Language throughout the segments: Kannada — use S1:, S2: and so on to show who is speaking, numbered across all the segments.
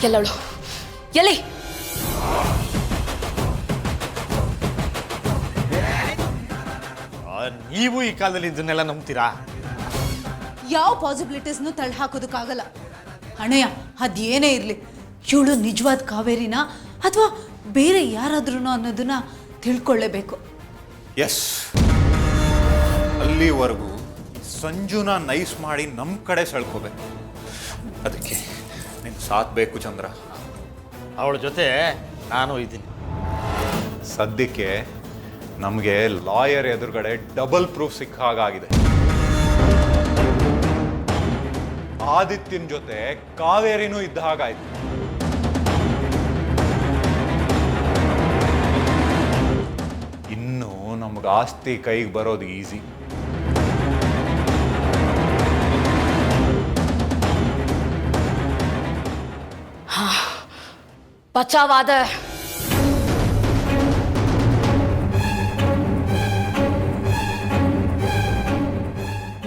S1: ಎಲ್ಲವಳು ಎಲ್ಲಿ?
S2: ನೀವು ಈ ಕಾಲದಲ್ಲಿ ಇದನ್ನೆಲ್ಲ ನಂಬ್ತೀರಾ?
S3: ಯಾವ ಪಾಸಿಬಿಲಿಟೀಸ್ನು ತಳ್ಳಿ ಹಾಕೋದಕ್ಕಾಗಲ್ಲ ಅಣ್ಣಯ್ಯ. ಅದೇನೇ ಇರಲಿ, ಇವಳು ನಿಜವಾದ ಕಾವೇರಿನ ಅಥವಾ ಬೇರೆ ಯಾರಾದ್ರೂ ಅನ್ನೋದನ್ನ ತಿಳ್ಕೊಳ್ಳೇಬೇಕು.
S4: ಎಸ್, ಅಲ್ಲಿವರೆಗೂ ಸಂಜುನ ನೈಸ್ ಮಾಡಿ ನಮ್ಮ ಕಡೆ ಸೆಳ್ಕೋಬೇಕು. ಅದಕ್ಕೆ ನೀನು ಸಾಥ್ ಬೇಕು ಚಂದ್ರ.
S2: ಅವಳ ಜೊತೆ ನಾನು ಇದ್ದೀನಿ.
S4: ಸದ್ಯಕ್ಕೆ ನಮಗೆ ಲಾಯರ್ ಎದುರುಗಡೆ ಡಬಲ್ ಪ್ರೂಫ್ ಸಿಕ್ಕ ಹಾಗಾಗಿದೆ. ಆದಿತ್ಯನ ಜೊತೆ ಕಾವೇರಿನೂ ಇದ್ದ ಹಾಗಾಯ್ತು. ಇನ್ನು ನಮ್ಗೆ ಆಸ್ತಿ ಕೈಗೆ ಬರೋದು ಈಸಿ.
S1: ಬಚಾವಾದ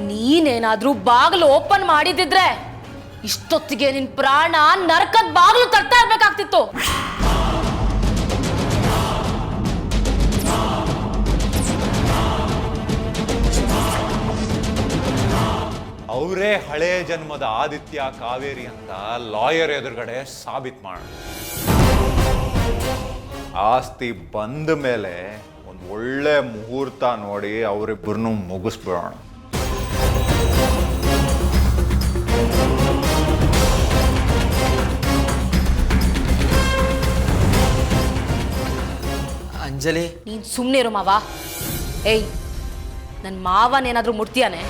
S1: ನೀನೇನಾದ್ರೂ ಬಾಗಿಲು ಓಪನ್ ಮಾಡಿದಿದ್ರೆ ಇಷ್ಟೊತ್ತಿಗೆ ನಿನ್ ಪ್ರಾಣ ನರಕದ ಬಾಗಿಲು ತರ್ತಾ ಇರ್ಬೇಕಾಗ್ತಿತ್ತು.
S4: ಅವರೇ ಹಳೆ ಜನ್ಮದ ಆದಿತ್ಯ ಕಾವೇರಿ ಅಂತ ಲಾಯರ್ ಎದುರುಗಡೆ ಸಾಬೀತು ಮಾಡೋಣ. ಆಸ್ತಿ ಬಂದ ಮೇಲೆ ಒಂದು ಒಳ್ಳೆ ಮುಹೂರ್ತ ನೋಡಿ ಅವರಿಬ್ಬರನ್ನು ಮುಗಿಸ್ಬಿಡೋಣ.
S5: ಅಂಜಲಿ,
S1: ನೀನ್ ಸುಮ್ನೆ ಇರು ಮಾವ. ಏಯ್, ನನ್ ಮಾವನೇನಾದ್ರೂ ಮುಟ್ತೀಯಾನೆ?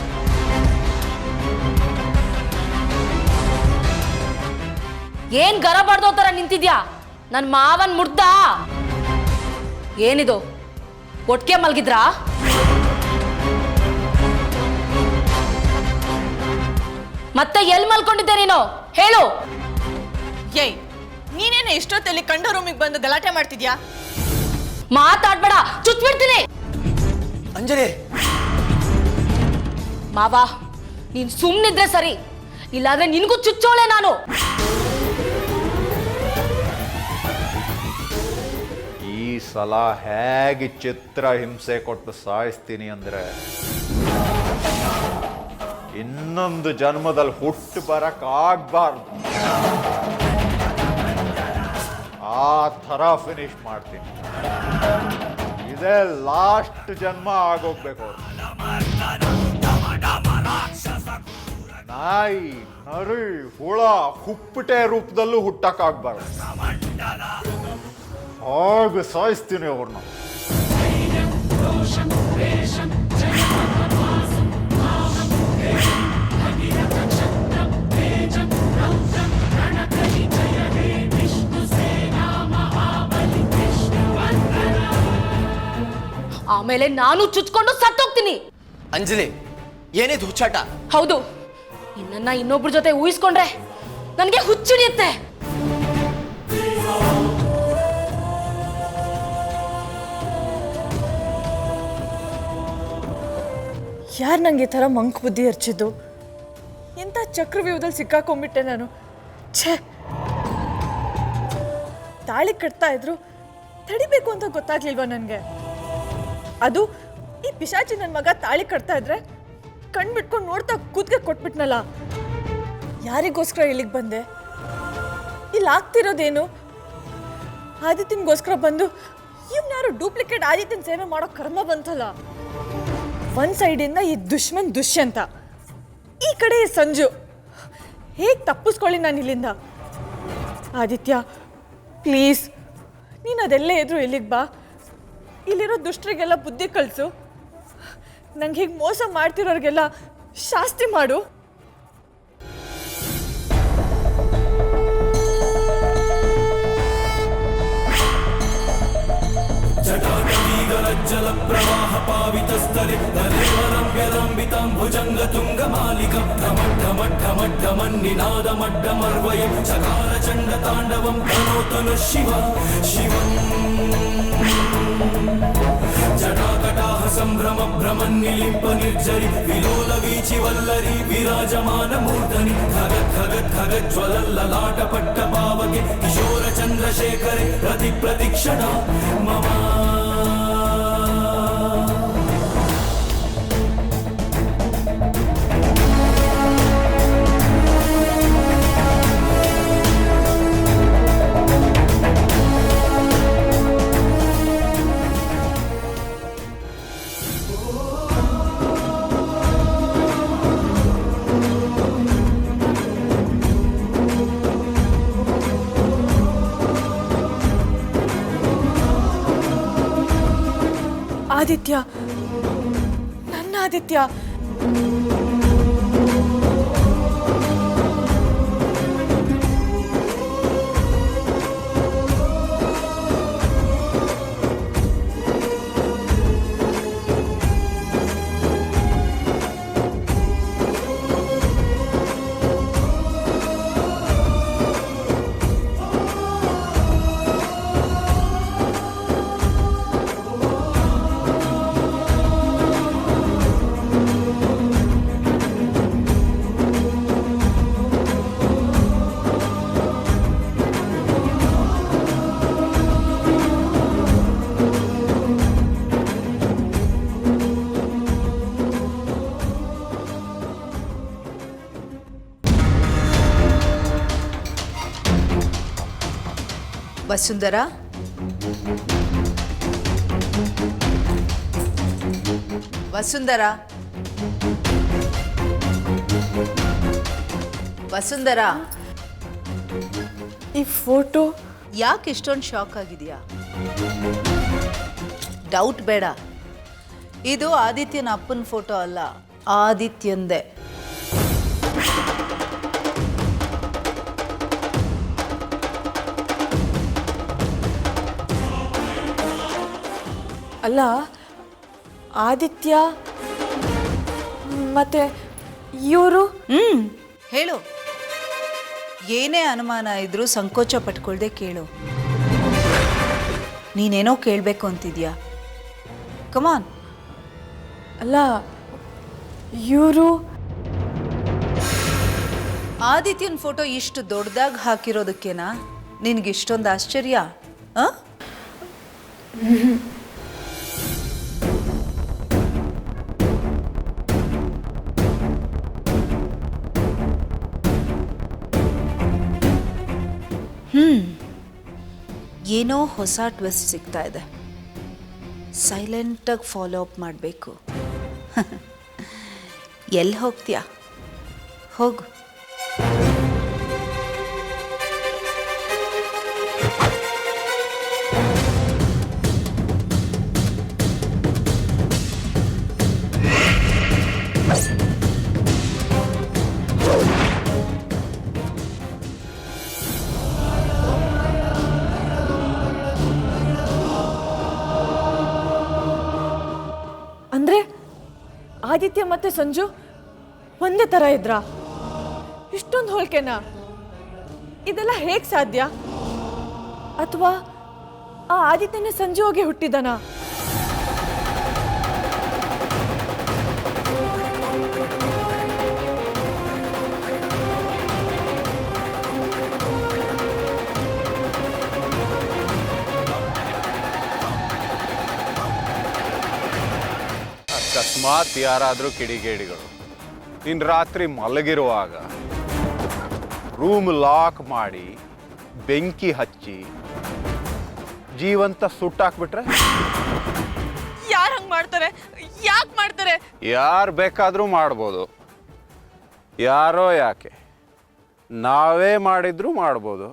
S1: ಏನ್ ಗರ ಬಡ್ದೋ ತರ ನಿಂತಿದ್ಯಾ? ನನ್ ಮಾವನ್ ಮುಡ್ದ? ಏನಿದು, ಒಟ್ಟಿಗೆ ಮಲ್ಗಿದ್ರಾ? ಮತ್ತೆ ಎಲ್ ಮಲ್ಕೊಂಡಿದ್ದೆ ನೀನು ಹೇಳು?
S6: ಏಯ್, ನೀನೇನು ಎಷ್ಟೊತ್ತಲ್ಲಿ ಕಂಡ ರೂಮಿಗೆ ಬಂದು ಗಲಾಟೆ ಮಾಡ್ತಿದ್ಯಾ?
S1: ಮಾತಾಡ್ಬೇಡ, ಚುಚ್ಬಿಡ್ತೀನಿ.
S5: ಅಂಜಲಿ,
S1: ಮಾವ ನೀನ್ ಸುಮ್ನಿದ್ರೆ ಸರಿ, ಇಲ್ಲಾಂದ್ರೆ ನಿನ್ಗೂ ಚುಚ್ಚೋಳೆ ನಾನು.
S4: ಈ ಸಲ ಹೇಗೆ ಚಿತ್ರ ಹಿಂಸೆ ಕೊಟ್ಟು ಸಾಯಿಸ್ತೀನಿ ಅಂದ್ರೆ, ಇನ್ನೊಂದು ಜನ್ಮದಲ್ಲಿ ಹುಟ್ಟು ಬರಕ್ ಆಗ್ಬಾರ್ದು. ಆ ಥರ ಫಿನಿಶ್ ಮಾಡ್ತೀನಿ. ಇದೇ ಲಾಸ್ಟ್ ಜನ್ಮ ಆಗೋಗ್ಬೇಕು. ನಾಯಿ, ನರಿ, ಹುಳ, ಹುಪ್ಪಟೆ ರೂಪದಲ್ಲೂ ಹುಟ್ಟಕ್ಕಾಗ್ಬಾರ್ದು. ಹಾಗೆ ಸಾಯಿಸ್ತೀನಿ ಅವ್ರನ್ನ.
S1: ಆಮೇಲೆ ನಾನು ಚುಚ್ಕೊಂಡು ಸತ್ತೋಗ್ತೀನಿ.
S5: ಅಂಜಲಿ, ಏನಿದು ಹುಚ್ಚಾಟ?
S1: ಹೌದು, ನಿನ್ನ ಇನ್ನೊಬ್ರ ಜೊತೆ ಊಹಿಸ್ಕೊಂಡ್ರೆ ನನಗೆ ಹುಚ್ಚಿಡಿಯುತ್ತೆ.
S6: ಯಾರು ನಂಗೆ ಈ ಥರ ಮಂಕ್ ಬುದ್ಧಿ ಹರ್ಚಿದ್ದು? ಎಂಥ ಚಕ್ರವ್ಯೂಹದಲ್ಲಿ ಸಿಕ್ಕಾಕೊಂಡ್ಬಿಟ್ಟೆ ನಾನು. ಛೇ, ತಾಳಿ ಕಟ್ತಾ ಇದ್ರು ತಡಿಬೇಕು ಅಂತ ಗೊತ್ತಾಗ್ಲಿಲ್ವಾ ನನಗೆ? ಅದು ಈ ಪಿಶಾಚಿ ನನ್ನ ಮಗ ತಾಳಿ ಕಟ್ತಾ ಇದ್ರೆ ಕಣ್ ಬಿಟ್ಕೊಂಡು ನೋಡ್ತಾ ಕೂತ್ಗೆ ಕೊಟ್ಬಿಟ್ನಲ್ಲ. ಯಾರಿಗೋಸ್ಕರ ಇಲ್ಲಿಗೆ ಬಂದೆ? ಇಲ್ಲಿ ಆಗ್ತಿರೋದೇನು? ಆದಿತ್ಯನಿಗೋಸ್ಕರ ಬಂದು ಇವ್ನ್ಯಾರು ಡೂಪ್ಲಿಕೇಟ್ ಆದಿತ್ಯನ ಸೇವೆ ಮಾಡೋ ಕರ್ಮ ಬಂತಲ್ಲ. ಒಂದು ಸೈಡಿಂದ ಈ ದುಶ್ಮನ್ ದುಷ್ಯಂತ, ಈ ಕಡೆ ಸಂಜು. ಹೇಗೆ ತಪ್ಪಿಸ್ಕೊಳ್ಳಿ ನಾನು ಇಲ್ಲಿಂದ? ಆದಿತ್ಯ ಪ್ಲೀಸ್, ನೀನು ಅದೆಲ್ಲೇ ಇದ್ರು ಇಲ್ಲಿಗೆ ಬಾ. ಇಲ್ಲಿರೋ ದುಷ್ಟರಿಗೆಲ್ಲ ಬುದ್ಧಿ ಕಳಿಸು. ನಂಗೆ ಹೀಗೆ ಮೋಸ ಮಾಡ್ತಿರೋರಿಗೆಲ್ಲ ಶಾಸ್ತಿ ಮಾಡು.
S7: ಜಲ ಪ್ರವಾಹ ಪಾವಿತಸ್ಥಲೆ ತಲೆವರಂಬ್ಯಲಂಬಿತಾಂ ಭುಜಂಗ ತುಂಗ ಮಾಲಿಕಂ ಢಮಡ್ಢಮಡ್ಢಮಡ್ಢಮನ್ನಿನಾದ ಮಡ್ಢಮರ್ವಯಂ ಚಕಾರ ಚಂಡ ತಾಂಡವಂ ಶಿವ ಶಿವಂ ಜಟಾಕಟಾಹ ಸಂಭ್ರಮ ಭ್ರಮನ್ನಿಲಿಂಪ ನಿರ್ಜರಿ ವಿಲೋಲ ವೀಚಿ ವಲ್ಲರಿ ವಿರಾಜಮಾನ ಮೂರ್ಧನಿ ಖಗತ್ ಖಗತ್ ಖಗತ್ ಜ್ವಲಲ್ಲಲಾಟ ಪಟ್ಟ ಪಾವಗೆ ಕಿಶೋರ ಚಂದ್ರಶೇಖರೆ ಪ್ರತಿ ಪ್ರತಿಕ್ಷಣ ಮಮ
S6: ಆದಿತ್ಯ, ನನ್ನ ಆದಿತ್ಯ.
S3: ವಸುಂಧರ, ವಸುಂಧರ, ವಸುಂಧರ,
S6: ಈ ಫೋಟೋ
S3: ಯಾಕೆ ಇಷ್ಟೊಂದು ಶಾಕ್ ಆಗಿದೆಯಾ? ಡೌಟ್ ಬೇಡ, ಇದು ಆದಿತ್ಯನ ಅಪ್ಪನ ಫೋಟೋ ಅಲ್ಲ, ಆದಿತ್ಯಂದೆ.
S6: ಅಲ್ಲ, ಆದಿತ್ಯ ಮತ್ತೆ ಇವರು.
S3: ಹೇಳು, ಏನೇ ಅನುಮಾನ ಇದ್ರೂ ಸಂಕೋಚ ಪಟ್ಕೊಳ್ದೆ ಕೇಳು. ನೀನೇನೋ ಕೇಳಬೇಕು ಅಂತಿದ್ಯಾ? ಕಮಾನ್.
S6: ಅಲ್ಲ, ಇವರು
S3: ಆದಿತ್ಯನ ಫೋಟೋ ಇಷ್ಟು ದೊಡ್ಡದಾಗಿ ಹಾಕಿರೋದಕ್ಕೇನಾ ನಿನಗಿಷ್ಟೊಂದು ಆಶ್ಚರ್ಯ? ಏನೋ ಹೊಸ ಟ್ವಿಸ್ಟ್ ಸಿಗ್ತಾ ಇದೆ. ಸೈಲೆಂಟಾಗಿ ಫಾಲೋ ಅಪ್ ಮಾಡಬೇಕು. ಎಲ್ಲಿ ಹೋಗ್ತೀಯಾ? ಹೋಗು.
S6: ಅಂದ್ರೆ ಆದಿತ್ಯ ಮತ್ತೆ ಸಂಜು ಒಂದೇ ತರ ಇದ್ರಾ? ಇಷ್ಟೊಂದು ಹೋಲಿಕೆನಾ? ಇದೆಲ್ಲ ಹೇಗ್ ಸಾಧ್ಯ? ಅಥವಾ ಆ ಆದಿತ್ಯನೇ ಸಂಜು ಹೋಗಿ ಹುಟ್ಟಿದನಾ?
S4: ಅಕಸ್ಮಾತ್ ಯಾರಾದರೂ ಕಿಡಿಗೇಡಿಗಳು ಇನ್ನು ರಾತ್ರಿ ಮಲಗಿರುವಾಗ ರೂಮ್ ಲಾಕ್ ಮಾಡಿ ಬೆಂಕಿ ಹಚ್ಚಿ ಜೀವಂತ ಸುಟ್ಟಾಕ್ಬಿಟ್ರೆ?
S6: ಯಾರು ಹಂಗೆ ಮಾಡ್ತಾರೆ? ಯಾಕೆ ಮಾಡ್ತಾರೆ?
S4: ಯಾರು ಬೇಕಾದರೂ ಮಾಡ್ಬೋದು. ಯಾರೋ ಯಾಕೆ, ನಾವೇ ಮಾಡಿದ್ರೂ ಮಾಡ್ಬೋದು.